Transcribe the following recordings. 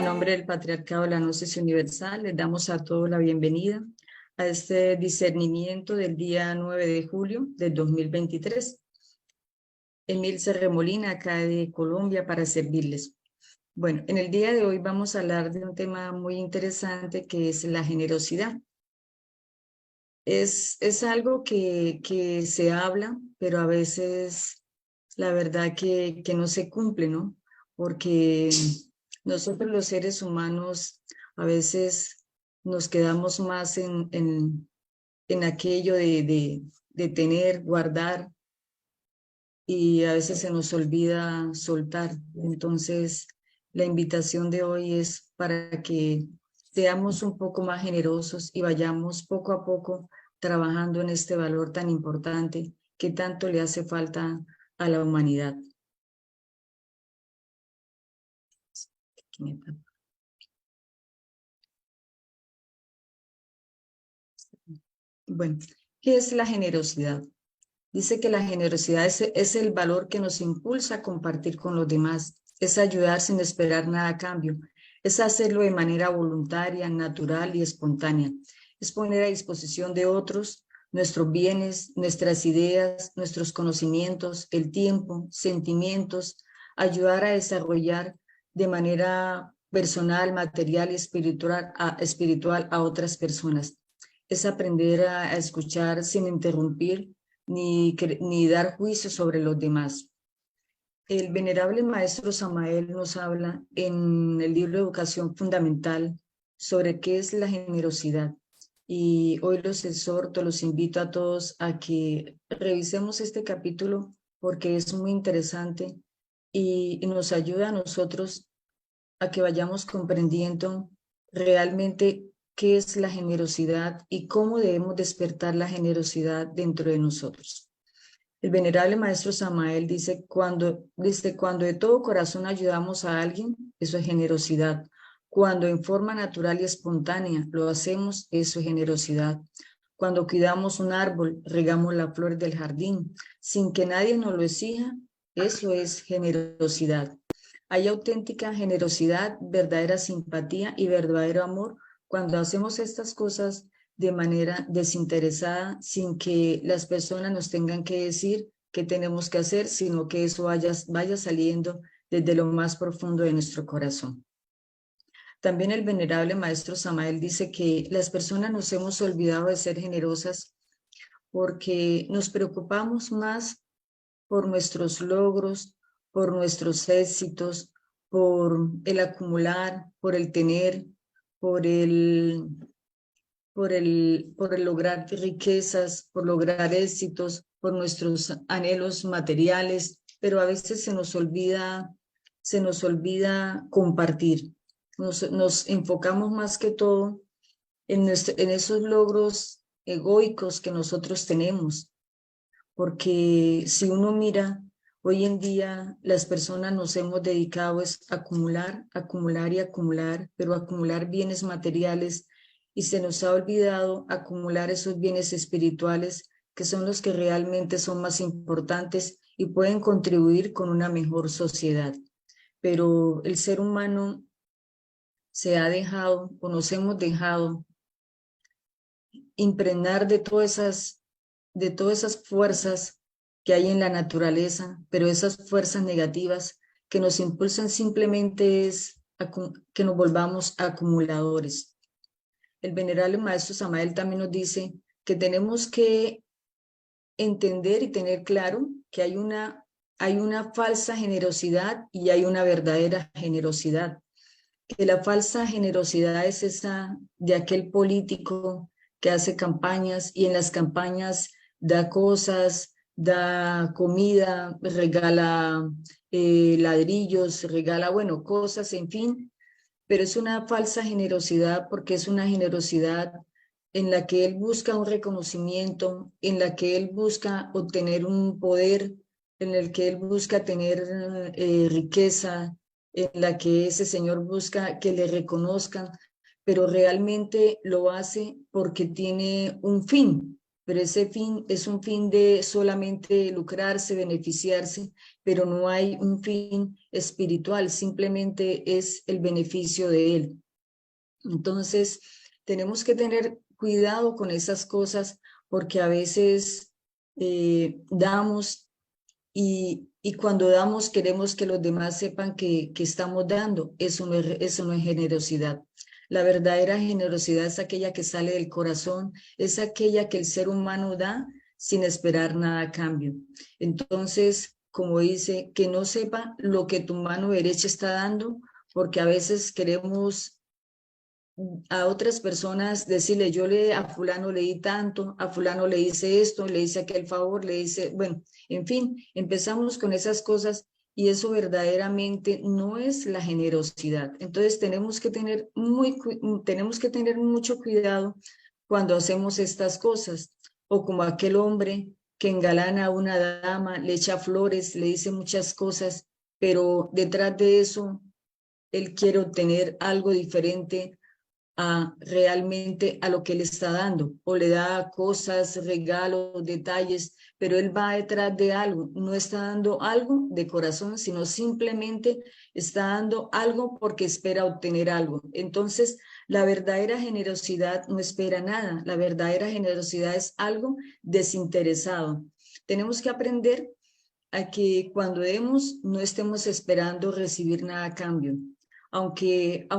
A nombre del Patriarcado de la Gnosis Universal, les damos a todos la bienvenida a este discernimiento del día 9 de julio del 2023. Emil Cerremolina, acá de Colombia, para servirles. Bueno, en el día de hoy vamos a hablar de un tema muy interesante que es la generosidad. Es algo que se habla, pero a veces la verdad que no se cumple, ¿no? Porque nosotros los seres humanos a veces nos quedamos más en aquello de tener, guardar, y a veces se nos olvida soltar. Entonces, la invitación de hoy es para que seamos un poco más generosos y vayamos poco a poco trabajando en este valor tan importante que tanto le hace falta a la humanidad. Bueno, ¿qué es la generosidad? Dice que la generosidad es el valor que nos impulsa a compartir con los demás, es ayudar sin esperar nada a cambio, es hacerlo de manera voluntaria, natural y espontánea, es poner a disposición de otros nuestros bienes, nuestras ideas, nuestros conocimientos, el tiempo, sentimientos, ayudar a desarrollar de manera personal, material y espiritual a otras personas. Es aprender a escuchar sin interrumpir ni dar juicio sobre los demás. El venerable maestro Samael nos habla en el libro de Educación Fundamental sobre qué es la generosidad. Y hoy los exhorto, los invito a todos a que revisemos este capítulo porque es muy interesante y nos ayuda a nosotros a que vayamos comprendiendo realmente qué es la generosidad y cómo debemos despertar la generosidad dentro de nosotros. El venerable maestro Samael dice, cuando de todo corazón ayudamos a alguien, eso es generosidad. Cuando en forma natural y espontánea lo hacemos, eso es generosidad. Cuando cuidamos un árbol, regamos la flor del jardín, sin que nadie nos lo exija, eso es generosidad. Hay auténtica generosidad, verdadera simpatía y verdadero amor cuando hacemos estas cosas de manera desinteresada, sin que las personas nos tengan que decir qué tenemos que hacer, sino que eso vaya saliendo desde lo más profundo de nuestro corazón. También el venerable maestro Samael dice que las personas nos hemos olvidado de ser generosas porque nos preocupamos más por nuestros logros, por nuestros éxitos, por el acumular, por el tener, por el lograr riquezas, por lograr éxitos, por nuestros anhelos materiales, pero a veces se nos olvida compartir. Nos enfocamos más que todo en esos logros egoicos que nosotros tenemos, porque si uno mira, hoy en día las personas nos hemos dedicado a acumular, acumular y acumular, pero acumular bienes materiales, y se nos ha olvidado acumular esos bienes espirituales que son los que realmente son más importantes y pueden contribuir con una mejor sociedad. Pero el ser humano se ha dejado, o nos hemos dejado impregnar de todas esas fuerzas que hay en la naturaleza, pero esas fuerzas negativas que nos impulsan simplemente es que nos volvamos acumuladores. El venerable maestro Samael también nos dice que tenemos que entender y tener claro que hay una falsa generosidad y hay una verdadera generosidad. Que la falsa generosidad es esa de aquel político que hace campañas y en las campañas da cosas, da comida, regala ladrillos, regala, bueno, cosas, en fin, pero es una falsa generosidad porque es una generosidad en la que él busca un reconocimiento, en la que él busca obtener un poder, en el que él busca tener riqueza, en la que ese señor busca que le reconozcan, pero realmente lo hace porque tiene un fin. pero ese fin es un fin de solamente lucrarse, beneficiarse, pero no hay un fin espiritual, simplemente es el beneficio de él. Entonces, tenemos que tener cuidado con esas cosas porque a veces damos y cuando damos queremos que los demás sepan que estamos dando. Eso no es generosidad. La verdadera generosidad es aquella que sale del corazón, es aquella que el ser humano da sin esperar nada a cambio. Entonces, como dice, que no sepa lo que tu mano derecha está dando, porque a veces queremos a otras personas decirle, yo a fulano le di tanto, a fulano le hice esto, le hice aquel favor, le hice, bueno, en fin, empezamos con esas cosas y eso verdaderamente no es la generosidad. Entonces tenemos que tener mucho cuidado cuando hacemos estas cosas, o como aquel hombre que engalana a una dama, le echa flores, le dice muchas cosas, pero detrás de eso él quiere obtener algo diferente realmente a lo que le está dando, o le da cosas, regalos, detalles, pero él va detrás de algo, no está dando algo de corazón, sino simplemente está dando algo porque espera obtener algo. Entonces, la verdadera generosidad no espera nada, la verdadera generosidad es algo desinteresado. Tenemos que aprender a que cuando demos no estemos esperando recibir nada a cambio. Aunque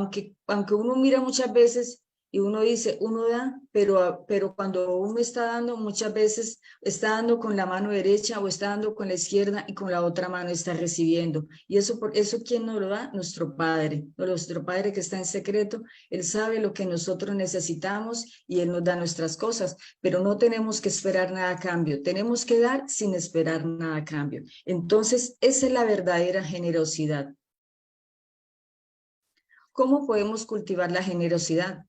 uno mira muchas veces y uno dice, uno da, pero cuando uno está dando, muchas veces está dando con la mano derecha o está dando con la izquierda y con la otra mano está recibiendo. Y eso ¿quién nos lo da? Nuestro Padre que está en secreto. Él sabe lo que nosotros necesitamos y Él nos da nuestras cosas, pero no tenemos que esperar nada a cambio. Tenemos que dar sin esperar nada a cambio. Entonces, esa es la verdadera generosidad. ¿Cómo podemos cultivar la generosidad?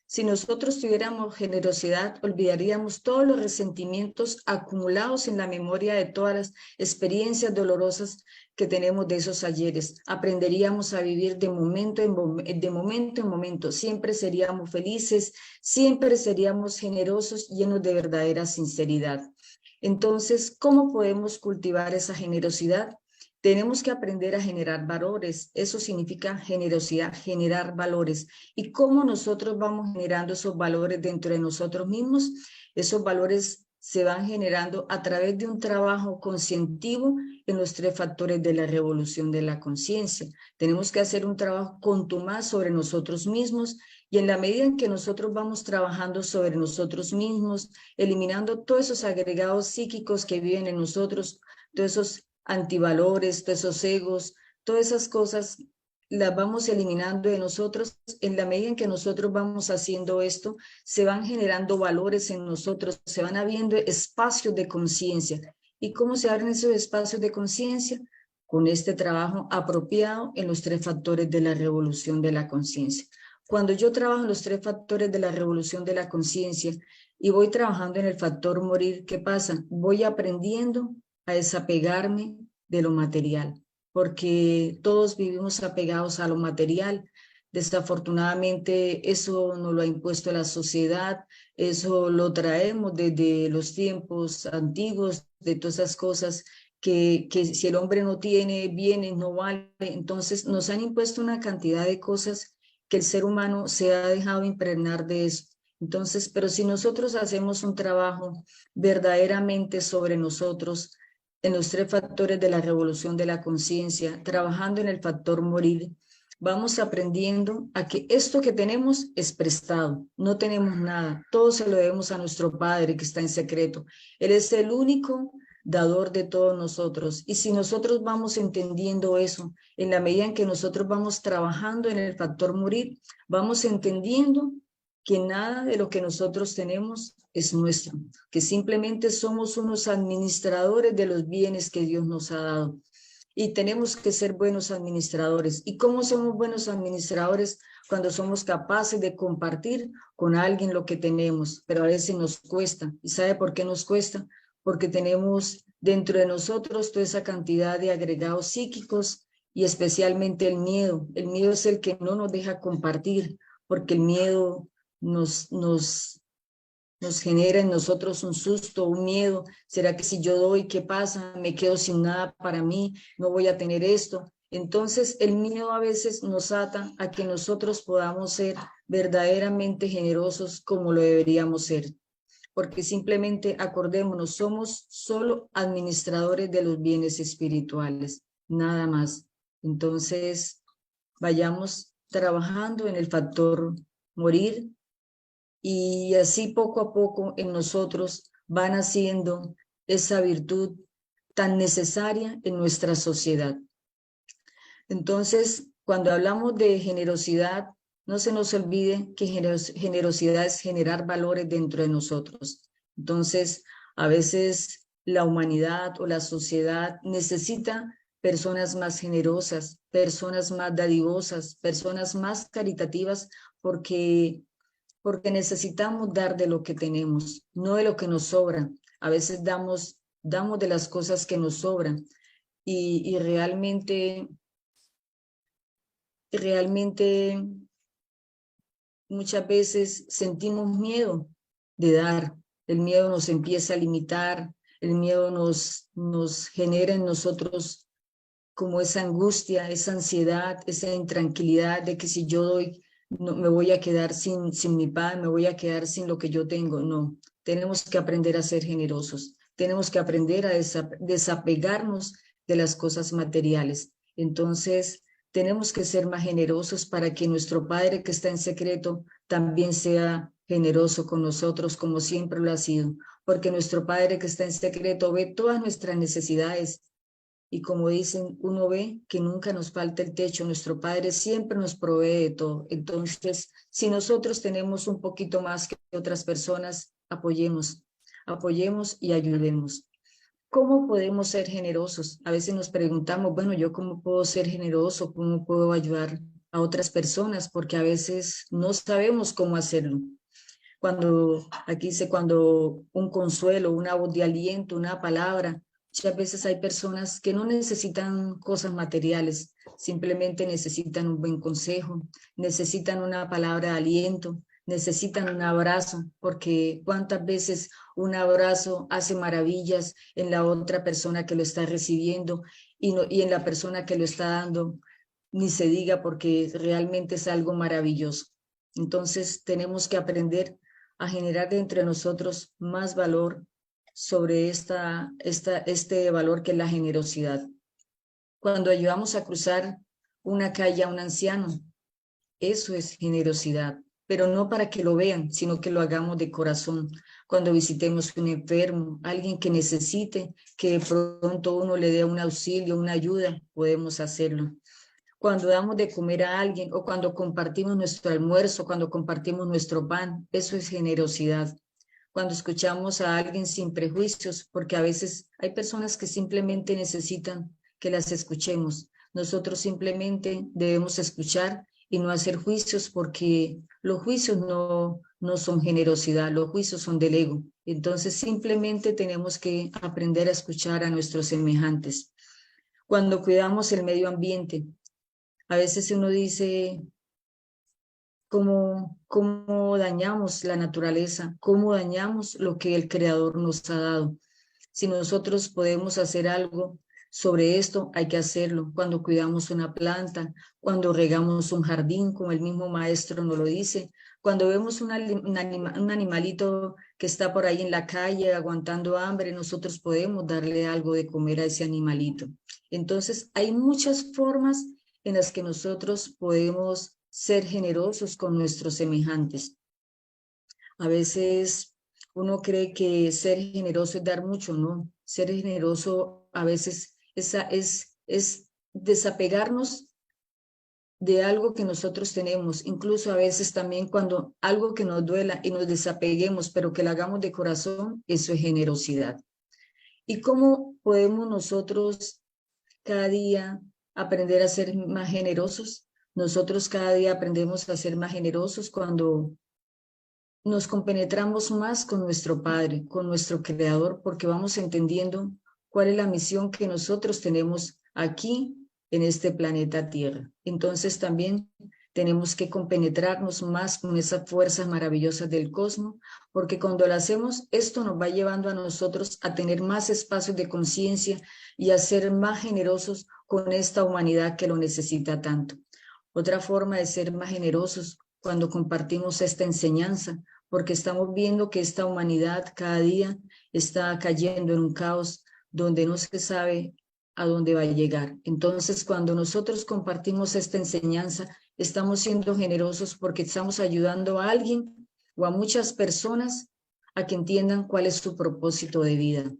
Si nosotros tuviéramos generosidad, olvidaríamos todos los resentimientos acumulados en la memoria de todas las experiencias dolorosas que tenemos de esos ayeres. Aprenderíamos a vivir de momento en momento. Siempre seríamos felices, siempre seríamos generosos, llenos de verdadera sinceridad. Entonces, ¿cómo podemos cultivar esa generosidad? Tenemos que aprender a generar valores. Eso significa generosidad, generar valores. ¿Y cómo nosotros vamos generando esos valores dentro de nosotros mismos? Esos valores se van generando a través de un trabajo conscientivo en los 3 factores de la revolución de la conciencia. Tenemos que hacer un trabajo contumaz sobre nosotros mismos y en la medida en que nosotros vamos trabajando sobre nosotros mismos, eliminando todos esos agregados psíquicos que viven en nosotros, todos esos antivalores, todos esos egos, todas esas cosas las vamos eliminando de nosotros. En la medida en que nosotros vamos haciendo esto, se van generando valores en nosotros, se van abriendo espacios de conciencia. ¿Y cómo se abren esos espacios de conciencia? Con este trabajo apropiado en los 3 factores de la revolución de la conciencia. Cuando yo trabajo en los 3 factores de la revolución de la conciencia y voy trabajando en el factor morir, ¿qué pasa? Voy aprendiendo a desapegarme de lo material, porque todos vivimos apegados a lo material. Desafortunadamente eso nos lo ha impuesto la sociedad, eso lo traemos desde los tiempos antiguos, de todas esas cosas que si el hombre no tiene bienes no vale. Entonces nos han impuesto una cantidad de cosas que el ser humano se ha dejado impregnar de eso. Entonces, pero si nosotros hacemos un trabajo verdaderamente sobre nosotros, en los 3 factores de la revolución de la conciencia, trabajando en el factor morir, vamos aprendiendo a que esto que tenemos es prestado, no tenemos nada, todo se lo debemos a nuestro Padre que está en secreto. Él es el único dador de todos nosotros. Y si nosotros vamos entendiendo eso, en la medida en que nosotros vamos trabajando en el factor morir, vamos entendiendo que nada de lo que nosotros tenemos es nuestro, que simplemente somos unos administradores de los bienes que Dios nos ha dado. Y tenemos que ser buenos administradores. ¿Y cómo somos buenos administradores? Cuando somos capaces de compartir con alguien lo que tenemos, pero a veces nos cuesta. ¿Y sabe por qué nos cuesta? Porque tenemos dentro de nosotros toda esa cantidad de agregados psíquicos y especialmente el miedo. El miedo es el que no nos deja compartir, porque el miedo nos nos genera en nosotros un susto, un miedo. ¿Será que si yo doy, qué pasa? Me quedo sin nada para mí, no voy a tener esto. Entonces, el miedo a veces nos ata a que nosotros podamos ser verdaderamente generosos como lo deberíamos ser, porque simplemente acordémonos, somos solo administradores de los bienes espirituales, nada más. Entonces, vayamos trabajando en el factor morir y así poco a poco en nosotros van haciendo esa virtud tan necesaria en nuestra sociedad. Entonces, cuando hablamos de generosidad, no se nos olvide que generosidad es generar valores dentro de nosotros. Entonces, a veces la humanidad o la sociedad necesita personas más generosas, personas más dadivosas, personas más caritativas, porque necesitamos dar de lo que tenemos, no de lo que nos sobra. A veces damos de las cosas que nos sobran y realmente muchas veces sentimos miedo de dar. El miedo nos empieza a limitar, el miedo nos genera en nosotros como esa angustia, esa ansiedad, esa intranquilidad de que si yo doy, no, me voy a quedar sin mi pan, me voy a quedar sin lo que yo tengo. No, tenemos que aprender a ser generosos, tenemos que aprender a desapegarnos de las cosas materiales. Entonces, tenemos que ser más generosos para que nuestro Padre que está en secreto también sea generoso con nosotros como siempre lo ha sido, porque nuestro Padre que está en secreto ve todas nuestras necesidades y como dicen, uno ve que nunca nos falta el techo, nuestro Padre siempre nos provee de todo. Entonces, si nosotros tenemos un poquito más que otras personas, apoyemos y ayudemos. ¿Cómo podemos ser generosos? A veces nos preguntamos, bueno, ¿yo cómo puedo ser generoso? ¿Cómo puedo ayudar a otras personas? Porque a veces no sabemos cómo hacerlo. Aquí dice, cuando un consuelo, una voz de aliento, una palabra, muchas veces hay personas que no necesitan cosas materiales, simplemente necesitan un buen consejo, necesitan una palabra de aliento, necesitan un abrazo, porque cuántas veces un abrazo hace maravillas en la otra persona que lo está recibiendo y en la persona que lo está dando, ni se diga porque realmente es algo maravilloso. Entonces tenemos que aprender a generar de entre nosotros más valor sobre este valor que es la generosidad. Cuando ayudamos a cruzar una calle a un anciano, eso es generosidad, pero no para que lo vean, sino que lo hagamos de corazón. Cuando visitemos un enfermo, alguien que necesite, que de pronto uno le dé un auxilio, una ayuda, podemos hacerlo. Cuando damos de comer a alguien o cuando compartimos nuestro almuerzo, cuando compartimos nuestro pan, eso es generosidad. Cuando escuchamos a alguien sin prejuicios, porque a veces hay personas que simplemente necesitan que las escuchemos. Nosotros simplemente debemos escuchar y no hacer juicios porque los juicios no son generosidad, los juicios son del ego. Entonces simplemente tenemos que aprender a escuchar a nuestros semejantes. Cuando cuidamos el medio ambiente, a veces uno dice cómo dañamos la naturaleza, cómo dañamos lo que el Creador nos ha dado. Si nosotros podemos hacer algo sobre esto, hay que hacerlo. Cuando cuidamos una planta, cuando regamos un jardín, como el mismo maestro nos lo dice, cuando vemos un animalito que está por ahí en la calle aguantando hambre, nosotros podemos darle algo de comer a ese animalito. Entonces, hay muchas formas en las que nosotros podemos ser generosos con nuestros semejantes. A veces uno cree que ser generoso es dar mucho, ¿no? Ser generoso a veces es desapegarnos de algo que nosotros tenemos, incluso a veces también cuando algo que nos duela y nos desapeguemos, pero que lo hagamos de corazón, eso es generosidad. ¿Y cómo podemos nosotros cada día aprender a ser más generosos? Nosotros cada día aprendemos a ser más generosos cuando nos compenetramos más con nuestro Padre, con nuestro Creador, porque vamos entendiendo cuál es la misión que nosotros tenemos aquí en este planeta Tierra. Entonces también tenemos que compenetrarnos más con esas fuerzas maravillosas del cosmos, porque cuando lo hacemos, esto nos va llevando a nosotros a tener más espacios de conciencia y a ser más generosos con esta humanidad que lo necesita tanto. Otra forma de ser más generosos cuando compartimos esta enseñanza, porque estamos viendo que esta humanidad cada día está cayendo en un caos donde no se sabe a dónde va a llegar. Entonces, cuando nosotros compartimos esta enseñanza, estamos siendo generosos porque estamos ayudando a alguien o a muchas personas a que entiendan cuál es su propósito de vida.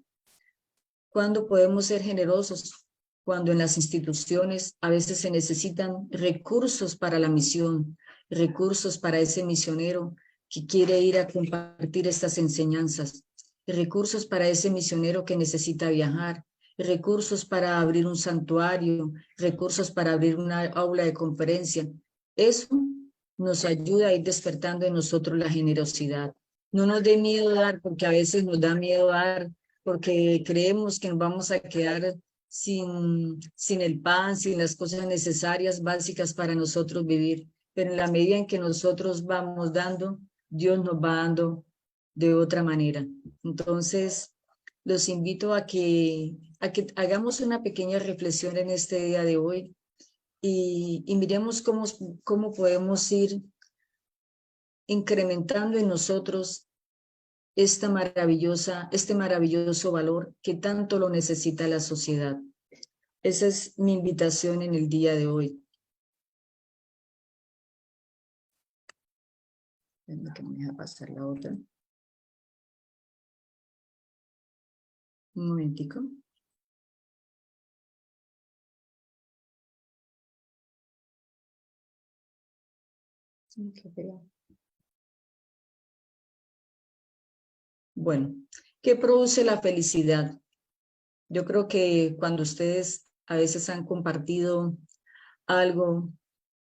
¿Cuándo podemos ser generosos? Cuando en las instituciones a veces se necesitan recursos para la misión, recursos para ese misionero que quiere ir a compartir estas enseñanzas, recursos para ese misionero que necesita viajar, recursos para abrir un santuario, recursos para abrir una aula de conferencia. Eso nos ayuda a ir despertando en nosotros la generosidad. No nos dé miedo dar, porque a veces nos da miedo dar, porque creemos que nos vamos a quedar sin el pan, sin las cosas necesarias, básicas para nosotros vivir. Pero en la medida en que nosotros vamos dando, Dios nos va dando de otra manera. Entonces, los invito a que hagamos una pequeña reflexión en este día de hoy y miremos cómo podemos ir incrementando en nosotros este maravilloso valor que tanto lo necesita la sociedad. Esa es mi invitación en el día de hoy. Déjame que me deja pasar la otra. Un momentico. Bueno, ¿qué produce la felicidad? Yo creo que cuando ustedes a veces han compartido algo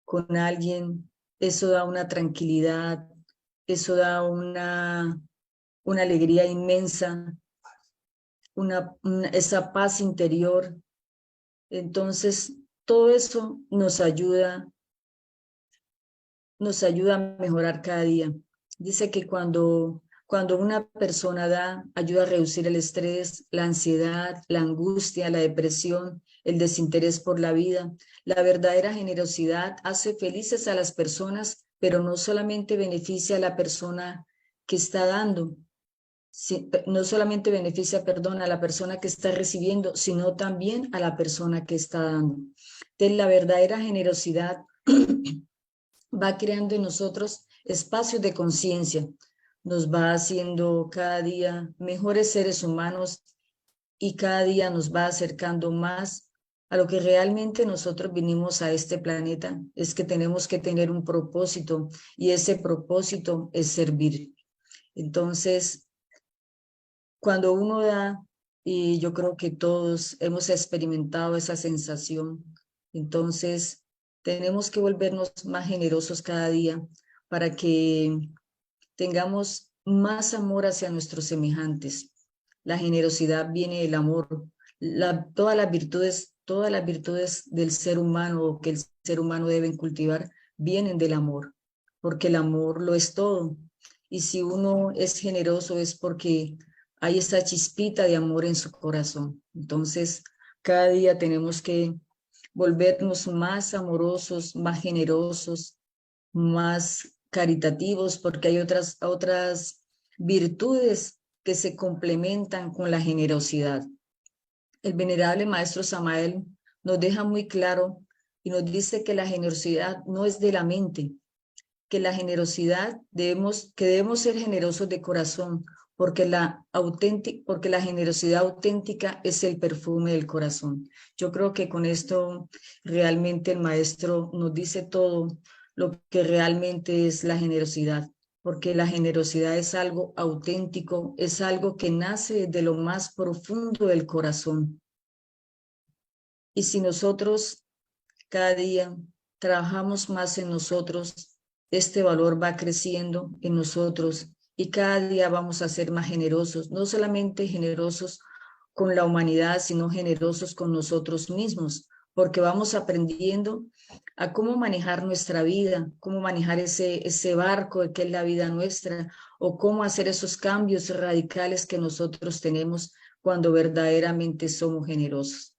con alguien, eso da una tranquilidad, eso da una alegría inmensa, esa paz interior. Entonces, todo eso nos ayuda a mejorar cada día. Dice que cuando una persona da, ayuda a reducir el estrés, la ansiedad, la angustia, la depresión, el desinterés por la vida. La verdadera generosidad hace felices a las personas, pero no solamente beneficia a la persona que está dando, no solamente beneficia, a la persona que está recibiendo, sino también a la persona que está dando. Entonces, la verdadera generosidad va creando en nosotros espacios de conciencia, nos va haciendo cada día mejores seres humanos y cada día nos va acercando más a lo que realmente nosotros vinimos a este planeta, es que tenemos que tener un propósito y ese propósito es servir. Entonces, cuando uno da, y yo creo que todos hemos experimentado esa sensación, entonces tenemos que volvernos más generosos cada día para que tengamos más amor hacia nuestros semejantes. La generosidad viene del amor. Todas las virtudes del ser humano que el ser humano debe cultivar vienen del amor, porque el amor lo es todo. Y si uno es generoso es porque hay esa chispita de amor en su corazón. Entonces, cada día tenemos que volvernos más amorosos, más generosos, más caritativos, porque hay otras virtudes que se complementan con la generosidad. El venerable maestro Samael nos deja muy claro y nos dice que la generosidad no es de la mente, que la generosidad debemos ser generosos de corazón, porque la generosidad auténtica es el perfume del corazón. Yo creo que con esto realmente el maestro nos dice todo lo que realmente es la generosidad, porque la generosidad es algo auténtico, es algo que nace de lo más profundo del corazón. Y si nosotros cada día trabajamos más en nosotros, este valor va creciendo en nosotros y cada día vamos a ser más generosos, no solamente generosos con la humanidad, sino generosos con nosotros mismos, porque vamos aprendiendo a cómo manejar nuestra vida, cómo manejar ese barco que es la vida nuestra, o cómo hacer esos cambios radicales que nosotros tenemos cuando verdaderamente somos generosos.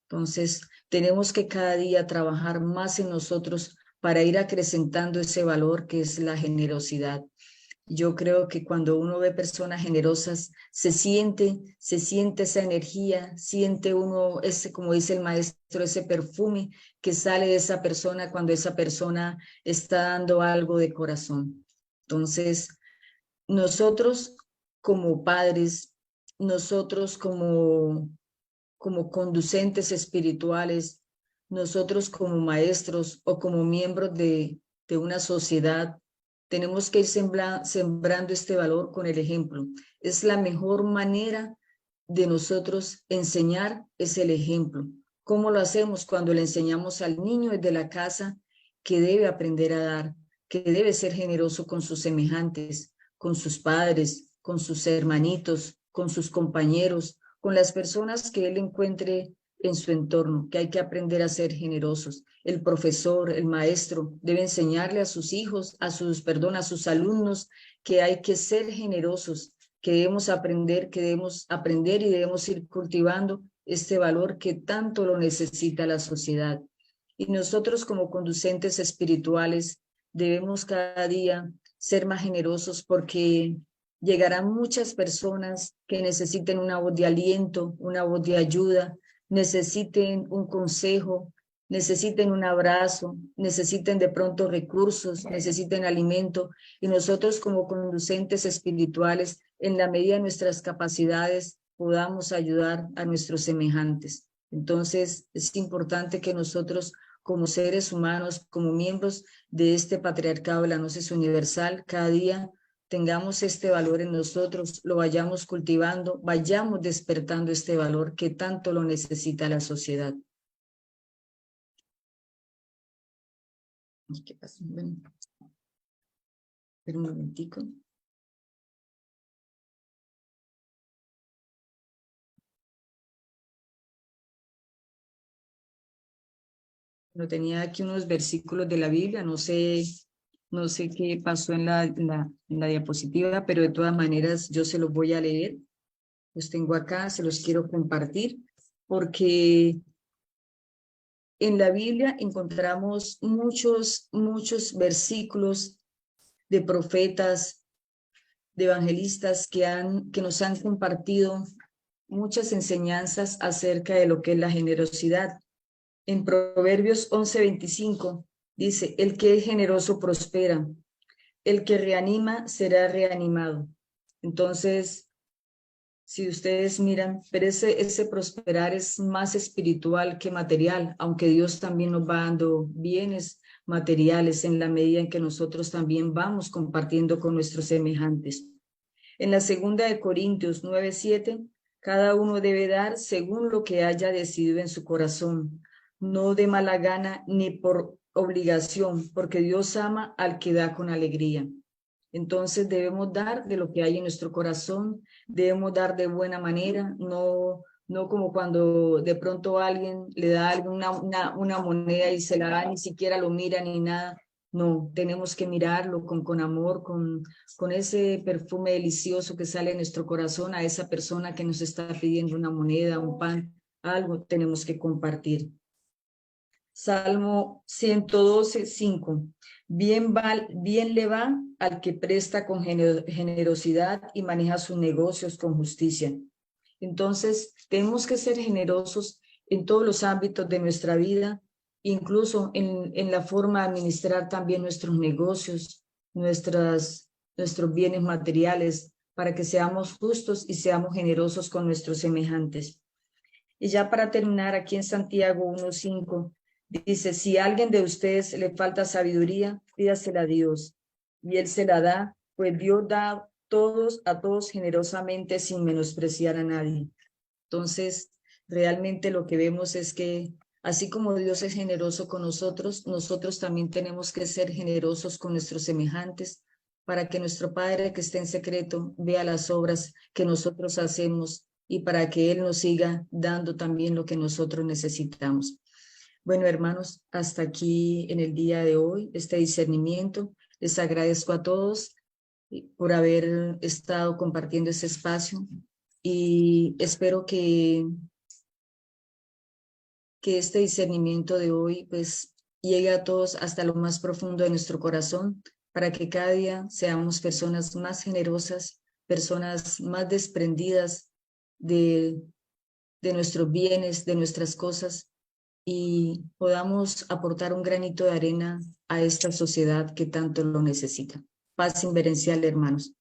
Entonces, tenemos que cada día trabajar más en nosotros para ir acrecentando ese valor que es la generosidad. Yo creo que cuando uno ve personas generosas, se siente esa energía, siente uno ese, como dice el maestro, ese perfume que sale de esa persona cuando esa persona está dando algo de corazón. Entonces, nosotros como padres, nosotros como conducentes espirituales, nosotros como maestros o como miembros de una sociedad, tenemos que ir sembrando este valor con el ejemplo. Es la mejor manera de nosotros enseñar, es el ejemplo. ¿Cómo lo hacemos? Cuando le enseñamos al niño desde la casa que debe aprender a dar, que debe ser generoso con sus semejantes, con sus padres, con sus hermanitos, con sus compañeros, con las personas que él encuentre en su entorno, que hay que aprender a ser generosos. El profesor, el maestro debe enseñarle a sus hijos, a sus alumnos que hay que ser generosos, que debemos aprender y debemos ir cultivando este valor que tanto lo necesita la sociedad. Y nosotros como conducentes espirituales debemos cada día ser más generosos porque llegarán muchas personas que necesiten una voz de aliento, una voz de ayuda, necesiten un consejo, necesiten un abrazo, necesiten de pronto recursos, necesiten alimento, y nosotros como conducentes espirituales, en la medida de nuestras capacidades, podamos ayudar a nuestros semejantes. Entonces, es importante que nosotros como seres humanos, como miembros de este patriarcado de la Gnosis Universal, cada día tengamos este valor en nosotros, lo vayamos cultivando, vayamos despertando este valor que tanto lo necesita la sociedad. ¿Qué pasa? Bueno, espera un momentico. No tenía aquí unos versículos de la Biblia, no sé qué pasó en la diapositiva, pero de todas maneras yo se los voy a leer. Los tengo acá, se los quiero compartir, porque en la Biblia encontramos muchos versículos de profetas, de evangelistas que nos han compartido muchas enseñanzas acerca de lo que es la generosidad. En Proverbios 11:25 dice, el que es generoso prospera, el que reanima será reanimado. Entonces, si ustedes miran, pero ese prosperar es más espiritual que material, aunque Dios también nos va dando bienes materiales en la medida en que nosotros también vamos compartiendo con nuestros semejantes. En la segunda de Corintios 9:7, cada uno debe dar según lo que haya decidido en su corazón, no de mala gana ni por obligación, porque Dios ama al que da con alegría. Entonces debemos dar de lo que hay en nuestro corazón, debemos dar de buena manera, no como cuando de pronto alguien le da una moneda y se la da, ni siquiera lo mira ni nada. No, tenemos que mirarlo con amor, con ese perfume delicioso que sale de nuestro corazón a esa persona que nos está pidiendo una moneda, un pan, algo tenemos que compartir. Salmo 112:5. Bien le va al que presta con generosidad y maneja sus negocios con justicia. Entonces, tenemos que ser generosos en todos los ámbitos de nuestra vida, incluso en la forma de administrar también nuestros negocios, nuestros bienes materiales, para que seamos justos y seamos generosos con nuestros semejantes. Y ya para terminar, aquí en Santiago 1:5, dice, si a alguien de ustedes le falta sabiduría, pídasela a Dios, y Él se la da, pues Dios da a todos generosamente sin menospreciar a nadie. Entonces, realmente lo que vemos es que así como Dios es generoso con nosotros, nosotros también tenemos que ser generosos con nuestros semejantes para que nuestro Padre que está en secreto vea las obras que nosotros hacemos y para que Él nos siga dando también lo que nosotros necesitamos. Bueno, hermanos, hasta aquí en el día de hoy, este discernimiento. Les agradezco a todos por haber estado compartiendo este espacio y espero que este discernimiento de hoy pues llegue a todos hasta lo más profundo de nuestro corazón para que cada día seamos personas más generosas, personas más desprendidas de, de nuestros bienes, de nuestras cosas y podamos aportar un granito de arena a esta sociedad que tanto lo necesita. Paz inverencial, hermanos.